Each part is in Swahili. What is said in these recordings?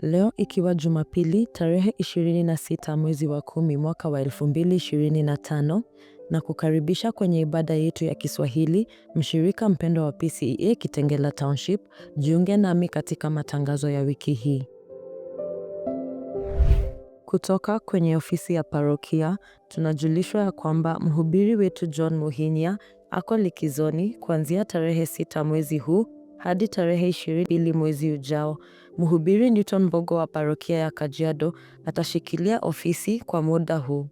Leo ikiwa Jumapili tarehe 26 mwezi wa 10 mwaka wa 2025 na kukaribisha kwenye ibada yetu ya Kiswahili, mshirika mpendwa wa PCEA Kitengela Township, jiunge nami katika matangazo ya wiki hii. Kutoka kwenye ofisi ya parokia, tunajulishwa ya kwamba mhubiri wetu John Muhinya ako likizoni kuanzia tarehe 6 mwezi huu hadi tarehe 22 mwezi ujao. Mhubiri Newton Mbogo wa parokia ya Kajiado atashikilia ofisi kwa muda huu.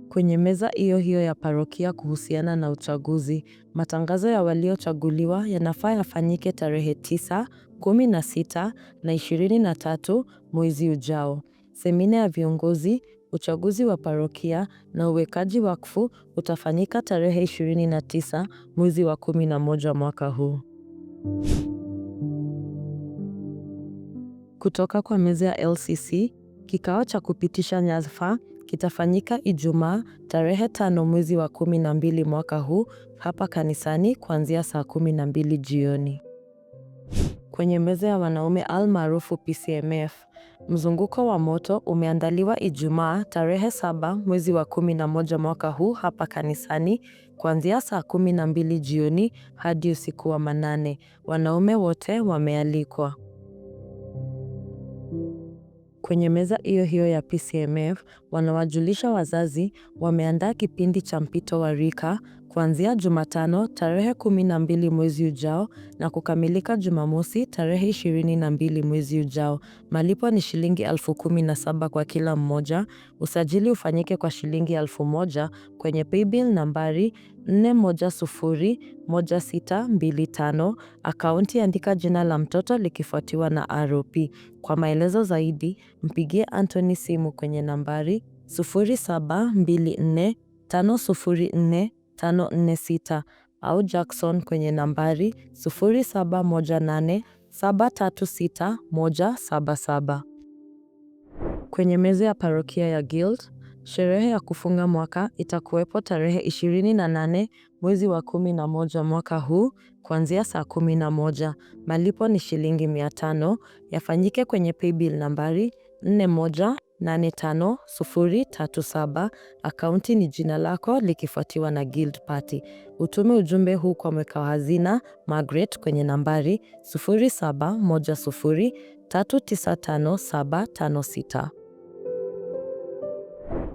Kwenye meza hiyo hiyo ya parokia kuhusiana na uchaguzi, matangazo ya waliochaguliwa yanafaa yafanyike tarehe 9, 16 na 23 mwezi ujao. Semina ya viongozi, uchaguzi wa parokia na uwekaji wakfu utafanyika tarehe 29 mwezi wa 11 mwaka huu. Kutoka kwa meza ya LCC, kikao cha kupitisha nyadhifa kitafanyika Ijumaa tarehe 5 mwezi wa 12 mwaka huu hapa kanisani kuanzia saa 12 jioni. Kwenye meza ya wanaume almaarufu PCMF, mzunguko wa moto umeandaliwa Ijumaa tarehe 7 mwezi wa 11 mwaka huu hapa kanisani kuanzia saa 12 jioni hadi usiku wa manane. Wanaume wote wamealikwa. Kwenye meza hiyo hiyo ya PCMF, wanawajulisha wazazi wameandaa kipindi cha mpito wa rika kuanzia Jumatano tarehe 12 mwezi ujao na kukamilika Jumamosi tarehe 22 mwezi ujao. Malipo ni shilingi 17,000 kwa kila mmoja. Usajili ufanyike kwa shilingi 1,000 kwenye paybill nambari 4101625. Akaunti andika jina la mtoto likifuatiwa na ROP. Kwa maelezo zaidi, mpigie Anthony simu kwenye nambari 0724504546 au Jackson kwenye nambari 0718736177. Kwenye meza ya parokia ya Guild, sherehe ya kufunga mwaka itakuwepo tarehe 28 mwezi wa 11 mwaka huu kuanzia saa 11. Malipo ni shilingi 500, yafanyike kwenye paybill nambari 4185037. Akaunti ni jina lako likifuatiwa na Guild Party. Utume ujumbe huu kwa mweka hazina Margaret kwenye nambari 0710395756.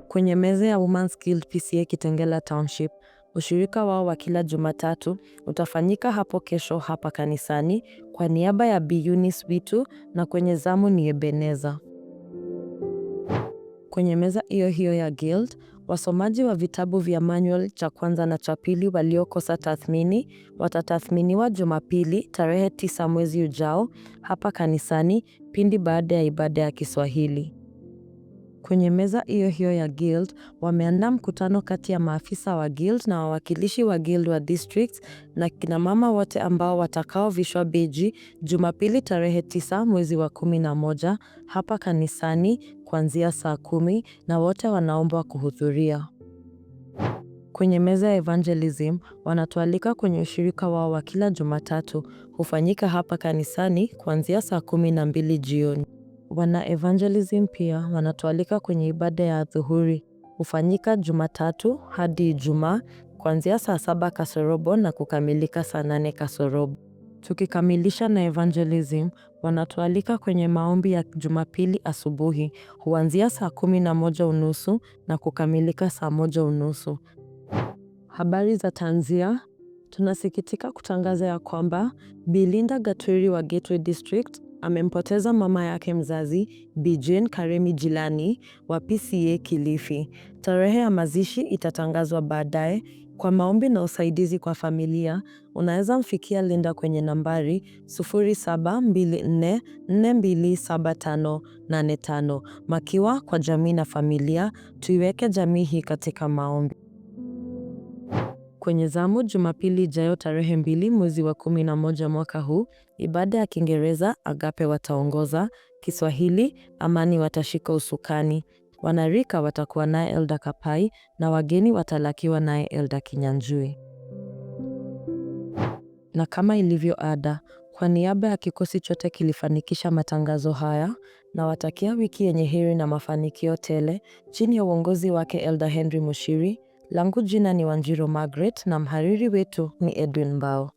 Kwenye meza ya Women's Guild PCEA Kitengela Township, ushirika wao wa kila Jumatatu utafanyika hapo kesho hapa kanisani kwa niaba ya Bi Eunice Witu na kwenye zamu ni Ebeneza. Kwenye meza hiyo hiyo ya Guild, wasomaji wa vitabu vya manual cha kwanza na cha pili waliokosa tathmini watatathminiwa Jumapili tarehe 9 mwezi ujao hapa kanisani pindi baada ya ibada ya Kiswahili. Kwenye meza hiyo hiyo ya Guild, wameandaa mkutano kati ya maafisa wa Guild na wawakilishi wa Guild wa district na kina mama wote ambao watakaovishwa beji Jumapili tarehe 9 mwezi wa 11 hapa kanisani kuanzia saa 10 na wote wanaombwa kuhudhuria. Kwenye meza ya evangelism, wanatualika kwenye ushirika wao wa kila Jumatatu hufanyika hapa kanisani kuanzia saa 12 jioni. Wana evangelism pia wanatualika kwenye ibada ya adhuhuri hufanyika Jumatatu hadi Ijumaa kuanzia saa 7 kasorobo na kukamilika saa 8 kasorobo. Tukikamilisha na evangelism, wanatualika kwenye maombi ya Jumapili asubuhi huanzia saa 11:30 na kukamilika saa 1:30. Habari za tanzia, tunasikitika kutangaza ya kwamba Bi Linda Gatwiri wa Gateway District amempoteza mama yake mzazi Bi Jane Karemi Jilani wa PCEA Kilifi. Tarehe ya mazishi itatangazwa baadaye. Kwa maombi na usaidizi kwa familia, unaweza mfikia Linda kwenye nambari 0724427585. Makiwa kwa jamii na familia, tuiweke jamii hii katika maombi. Kwenye zamu Jumapili ijayo tarehe 2 mwezi wa 11 mwaka huu, ibada ya Kiingereza Agape wataongoza, Kiswahili Amani watashika usukani. Wanarika watakuwa naye Elda Kapai na wageni watalakiwa naye Elda Kinyanjui. Na kama ilivyo ada, Kwa niaba ya kikosi chote kilifanikisha matangazo haya, na watakia wiki yenye heri na mafanikio tele chini ya uongozi wake Elder Henry Mushiri. Langu jina ni Wanjiru Margaret na mhariri wetu ni Edwin Mbao.